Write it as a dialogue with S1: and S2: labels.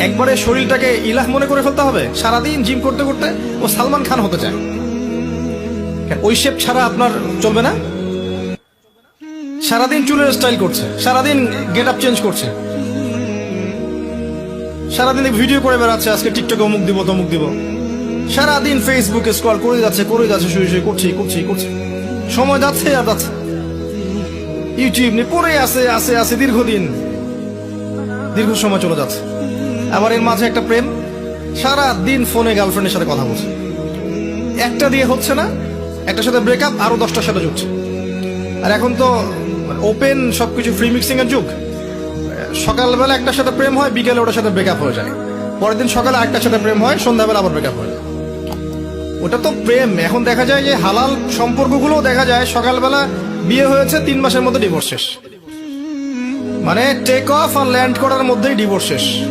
S1: একবারে শরীরটাকে ইলাহ মনে করে ফেলতে হবে? সারাদিন জিম করতে করতে ও সালমান খান হতে চায়, ওই শেপ ছাড়া আপনার চলবে না? সারাদিন চুলের স্টাইল করছে, সারাদিন গেট আপ চেঞ্জ করছে, সারাদিন ভিডিও করে বেড়াচ্ছে, আজকে টিকটকে অমুক দিব তমুক দিব, সারাদিন ফেসবুকে স্ক্রল করে যাচ্ছে শুয়ে শুয়ে করছে, সময় যাচ্ছে আর যাচ্ছে, ইউটিউব নিয়ে পড়ে আছে দীর্ঘ সময় চলে যাচ্ছে। আবার এর মাঝে একটা প্রেম, সারা দিন ফোনে গার্লফ্রেন্ডের সাথে কথা বলছে, একটা দিয়ে হচ্ছে না, একটার সাথে ব্রেকআপ, আরো 10টার সাথে জুটছে। আর এখন তো ওপেন সবকিছু ফ্রি মিক্সিং এর যুগ। সকালবেলা একটার সাথে প্রেম হয়, বিকেলে ওটার সাথে ব্রেকআপ হয়ে যায়, পরের দিন সকালে আরেকটার সাথে প্রেম হয়, সন্ধ্যাবেলা আবার ব্রেকআপ হয়ে যায়। ওটা তো প্রেম। এখন দেখা যায় যে হালাল সম্পর্কগুলো দেখা যায় সকালবেলা বিয়ে হয়েছে, 3 মাসের মধ্যে ডিভোর্স শেষ, মানে টেক অফ আর ল্যান্ড করার মধ্যেই ডিভোর্স শেষ।